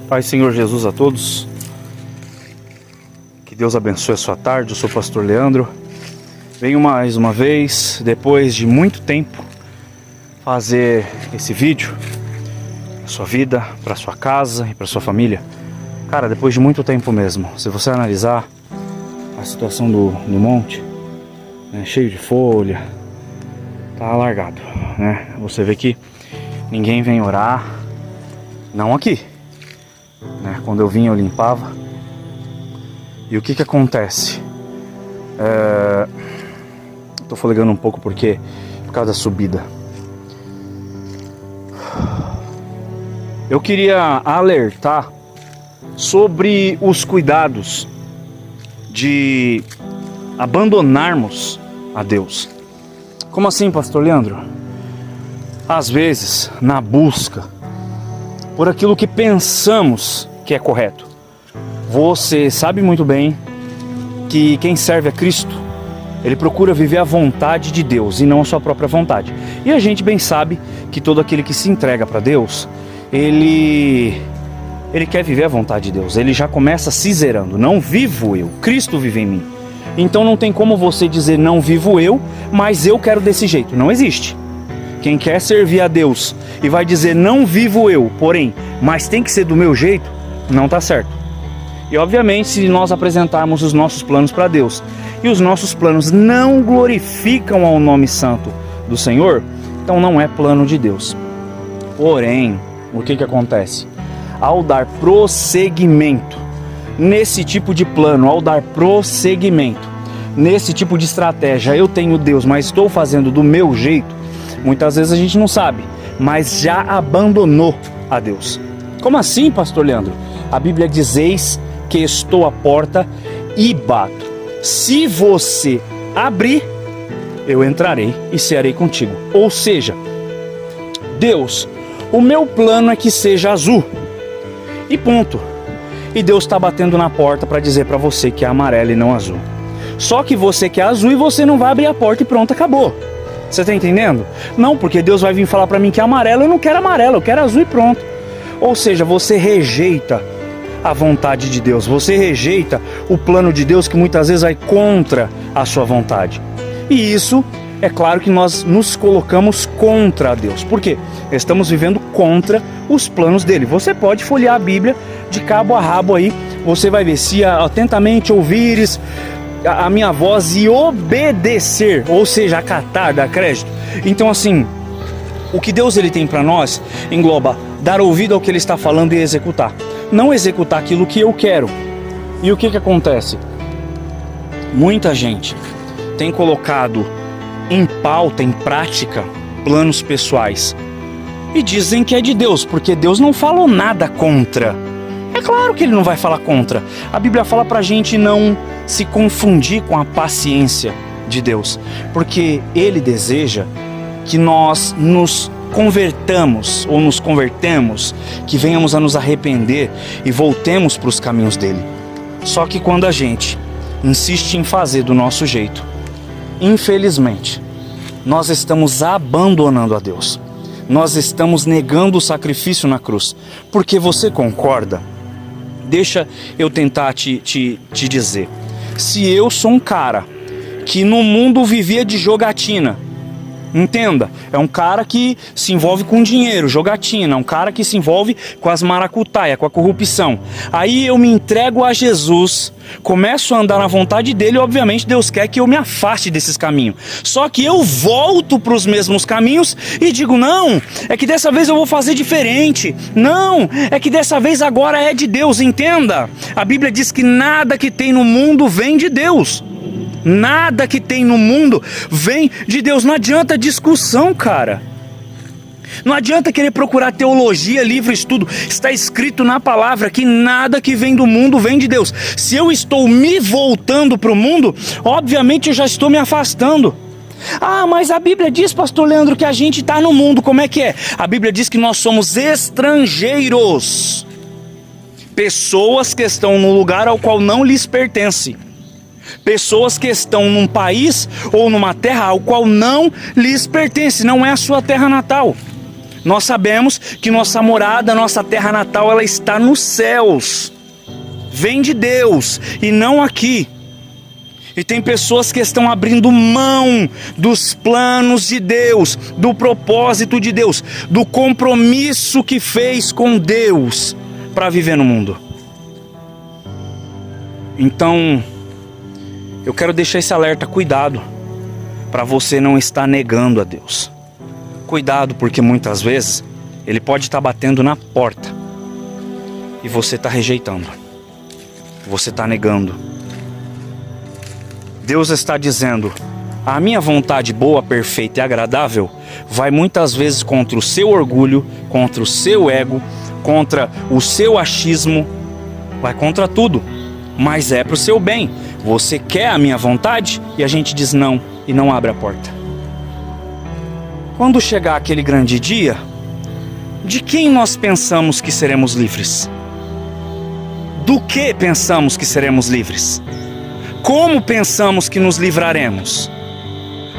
Pai, Senhor Jesus a todos. Que Deus abençoe a sua tarde. Eu sou o pastor Leandro. Venho mais uma vez, depois de muito tempo, fazer esse vídeo para sua vida, para sua casa e para sua família. Cara, depois de muito tempo mesmo. Se você analisar a situação do monte, né, cheio de folha, tá largado, né? Você vê que ninguém vem orar, não aqui, né? Quando eu vinha eu limpava. E o que que acontece? Tô folgando um pouco por causa da subida. Eu queria alertar sobre os cuidados de abandonarmos a Deus. Como assim, pastor Leandro? Às vezes, na busca por aquilo que pensamos que é correto. Você sabe muito bem que quem serve a Cristo, ele procura viver a vontade de Deus e não a sua própria vontade. E a gente bem sabe que todo aquele que se entrega para Deus, ele quer viver a vontade de Deus. Ele já começa se zerando. Não vivo eu, Cristo vive em mim. Então não tem como você dizer não vivo eu, mas eu quero desse jeito. Não existe. Quem quer servir a Deus e vai dizer não vivo eu, porém, mas tem que ser do meu jeito, não está certo. E obviamente, se nós apresentarmos os nossos planos para Deus e os nossos planos não glorificam ao nome santo do Senhor, então não é plano de Deus. Porém, o que acontece? Ao dar prosseguimento nesse tipo de plano, ao dar prosseguimento nesse tipo de estratégia, eu tenho Deus, mas estou fazendo do meu jeito, muitas vezes a gente não sabe, mas já abandonou a Deus. Como assim, pastor Leandro? A Bíblia diz: eis que estou à porta e bato. Se você abrir, eu entrarei e cearei contigo. Ou seja, Deus, o meu plano é que seja azul. E ponto. E Deus está batendo na porta para dizer para você que é amarelo e não azul. Só que você quer azul e você não vai abrir a porta e pronto, acabou. Você está entendendo? Não, porque Deus vai vir falar para mim que é amarelo, eu não quero amarelo, eu quero azul e pronto. Ou seja, você rejeita a vontade de Deus, você rejeita o plano de Deus que muitas vezes vai contra a sua vontade. E isso, é claro que nós nos colocamos contra Deus. Por quê? Estamos vivendo contra os planos dele. Você pode folhear a Bíblia de cabo a rabo aí, você vai ver: se atentamente ouvires a minha voz e obedecer, ou seja, acatar, dar crédito. Então assim, o que Deus ele tem para nós engloba dar ouvido ao que ele está falando e executar. Não executar aquilo que eu quero. E o que acontece? Muita gente tem colocado em pauta, em prática, planos pessoais. E dizem que é de Deus, porque Deus não falou nada contra. É claro que ele não vai falar contra. A Bíblia fala pra gente não se confundir com a paciência de Deus, porque ele deseja que nós nos convertamos ou nos convertemos, que venhamos a nos arrepender e voltemos para os caminhos dele. Só que quando a gente insiste em fazer do nosso jeito, infelizmente, nós estamos abandonando a Deus. Nós estamos negando o sacrifício na cruz. Porque você concorda? Deixa eu tentar te dizer. Se eu sou um cara que no mundo vivia de jogatina, entenda, é um cara que se envolve com dinheiro, jogatina, um cara que se envolve com as maracutaia, com a corrupção. Aí eu me entrego a Jesus, começo a andar na vontade dele, e obviamente Deus quer que eu me afaste desses caminhos. Só que eu volto para os mesmos caminhos e digo: não, é que dessa vez eu vou fazer diferente. Não, é que dessa vez agora é de Deus, entenda. A Bíblia diz que nada que tem no mundo vem de Deus. Nada que tem no mundo vem de Deus. Não adianta discussão, cara. Não adianta querer procurar teologia, livro, estudo. Está escrito na palavra que nada que vem do mundo vem de Deus. Se eu estou me voltando para o mundo, obviamente eu já estou me afastando. Ah, mas a Bíblia diz, pastor Leandro, que a gente está no mundo. Como é que é? A Bíblia diz que nós somos estrangeiros. Pessoas que estão num lugar ao qual não lhes pertence. Pessoas que estão num país ou numa terra ao qual não lhes pertence, não é a sua terra natal. Nós sabemos que nossa morada, nossa terra natal, ela está nos céus. Vem de Deus e não aqui. E tem pessoas que estão abrindo mão dos planos de Deus, do propósito de Deus, do compromisso que fez com Deus para viver no mundo. Então, eu quero deixar esse alerta, cuidado, para você não estar negando a Deus. Cuidado, porque muitas vezes Ele pode estar batendo na porta e você está rejeitando, você está negando. Deus está dizendo: a minha vontade boa, perfeita e agradável vai muitas vezes contra o seu orgulho, contra o seu ego, contra o seu achismo, vai contra tudo, mas é para o seu bem. Você quer a minha vontade? E a gente diz não e não abre a porta. Quando chegar aquele grande dia, de quem nós pensamos que seremos livres? Do que pensamos que seremos livres? Como pensamos que nos livraremos?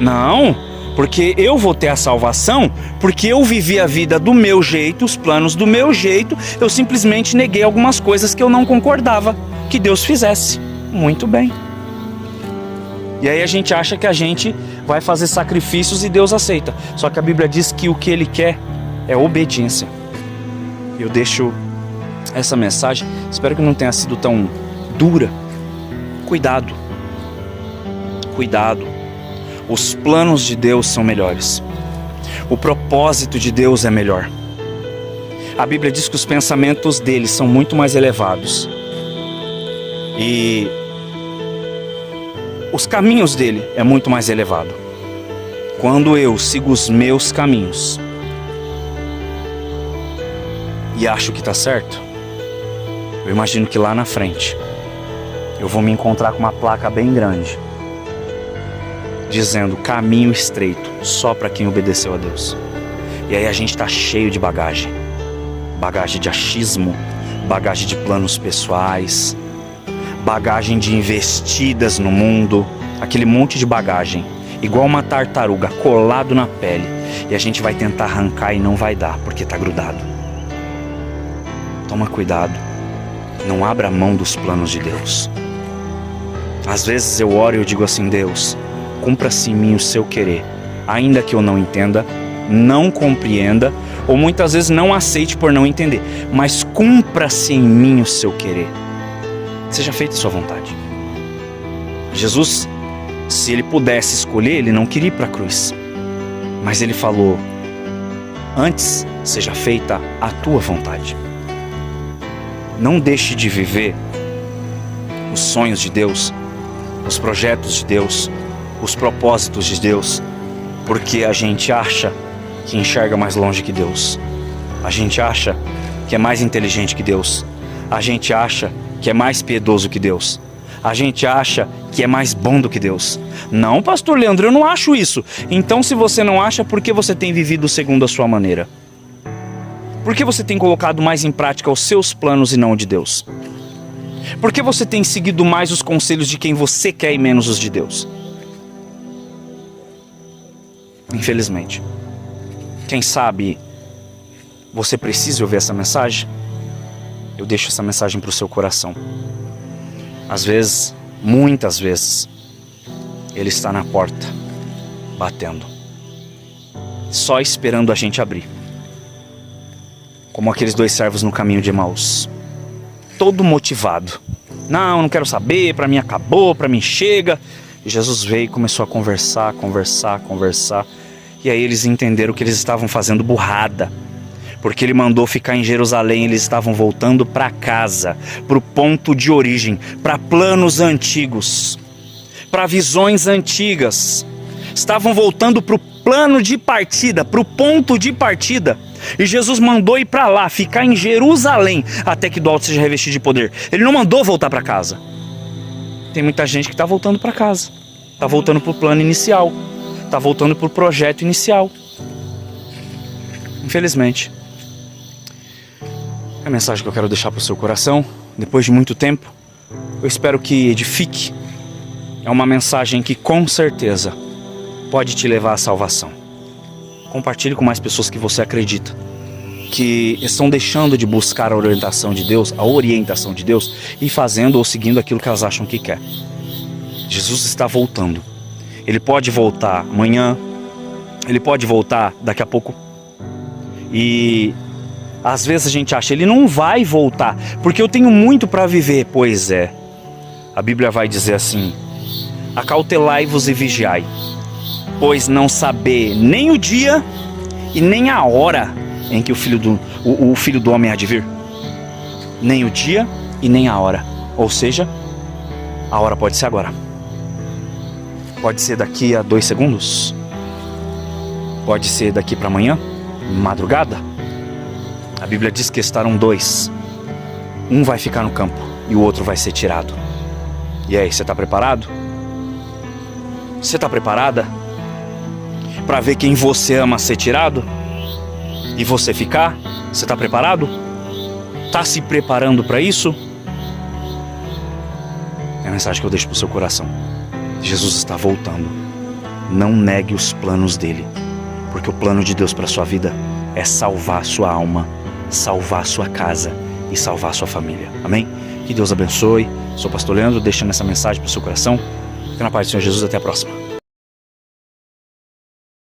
Não, porque eu vou ter a salvação, porque eu vivi a vida do meu jeito, os planos do meu jeito, eu simplesmente neguei algumas coisas que eu não concordava que Deus fizesse. Muito bem. E aí a gente acha que a gente vai fazer sacrifícios e Deus aceita. Só que a Bíblia diz que o que Ele quer é obediência. Eu deixo essa mensagem, espero que não tenha sido tão dura. Cuidado. Cuidado. Os planos de Deus são melhores. O propósito de Deus é melhor. A Bíblia diz que os pensamentos dele são muito mais elevados. E os caminhos dele é muito mais elevado. Quando eu sigo os meus caminhos e acho que está certo, eu imagino que lá na frente eu vou me encontrar com uma placa bem grande dizendo caminho estreito só para quem obedeceu a Deus. E aí a gente está cheio de bagagem. Bagagem de achismo, bagagem de planos pessoais, bagagem de investidas no mundo, aquele monte de bagagem, igual uma tartaruga colado na pele, e a gente vai tentar arrancar e não vai dar, porque está grudado. Toma cuidado, não abra mão dos planos de Deus. Às vezes eu oro e eu digo assim: Deus, cumpra-se em mim o seu querer, ainda que eu não entenda, não compreenda, ou muitas vezes não aceite por não entender, mas cumpra-se em mim o seu querer. Seja feita a sua vontade. Jesus, se ele pudesse escolher, ele não queria ir para a cruz, mas ele falou: antes seja feita a tua vontade. Não deixe de viver os sonhos de Deus, os projetos de Deus, os propósitos de Deus, porque a gente acha que enxerga mais longe que Deus. A gente acha que é mais inteligente que Deus. A gente acha que é mais piedoso que Deus. A gente acha que é mais bom do que Deus. Não, pastor Leandro, eu não acho isso. Então, se você não acha, por que você tem vivido segundo a sua maneira? Por que você tem colocado mais em prática os seus planos e não o de Deus? Por que você tem seguido mais os conselhos de quem você quer e menos os de Deus? Infelizmente. Quem sabe você precisa ouvir essa mensagem? Eu deixo essa mensagem para o seu coração. Às vezes, muitas vezes, Ele está na porta, batendo, só esperando a gente abrir. Como aqueles dois servos no caminho de Emaús, todo motivado. Não quero saber, para mim acabou, para mim chega. E Jesus veio e começou a conversar. E aí eles entenderam que eles estavam fazendo burrada, porque ele mandou ficar em Jerusalém. Eles estavam voltando para casa, para o ponto de origem, para planos antigos, para visões antigas. Estavam voltando para o plano de partida, para o ponto de partida. E Jesus mandou ir para lá, ficar em Jerusalém, até que do alto seja revestido de poder. Ele não mandou voltar para casa. Tem muita gente que está voltando para casa, está voltando para o plano inicial, está voltando para o projeto inicial. Infelizmente. É a mensagem que eu quero deixar para o seu coração, depois de muito tempo. Eu espero que edifique. É uma mensagem que com certeza pode te levar à salvação. Compartilhe com mais pessoas que você acredita que estão deixando de buscar a orientação de Deus, e fazendo ou seguindo aquilo que elas acham que quer. Jesus está voltando. Ele pode voltar amanhã, ele pode voltar daqui a pouco. E às vezes a gente acha, ele não vai voltar, porque eu tenho muito para viver. Pois é, a Bíblia vai dizer assim: acautelai-vos e vigiai, pois não saber nem o dia e nem a hora em que o Filho do Homem há de vir. Nem o dia e nem a hora. Ou seja, a hora pode ser agora. Pode ser daqui a 2 segundos. Pode ser daqui para amanhã, madrugada. A Bíblia diz que estarão 2. Um vai ficar no campo e o outro vai ser tirado. E aí, você está preparado? Você está preparada para ver quem você ama ser tirado e você ficar? Você está preparado? Está se preparando para isso? É a mensagem que eu deixo para o seu coração. Jesus está voltando. Não negue os planos dele, porque o plano de Deus para a sua vida é salvar a sua alma, salvar a sua casa e salvar a sua família. Amém? Que Deus abençoe. Sou o pastor Leandro, deixando essa mensagem para o seu coração. Fique na paz do Senhor Jesus. Até a próxima.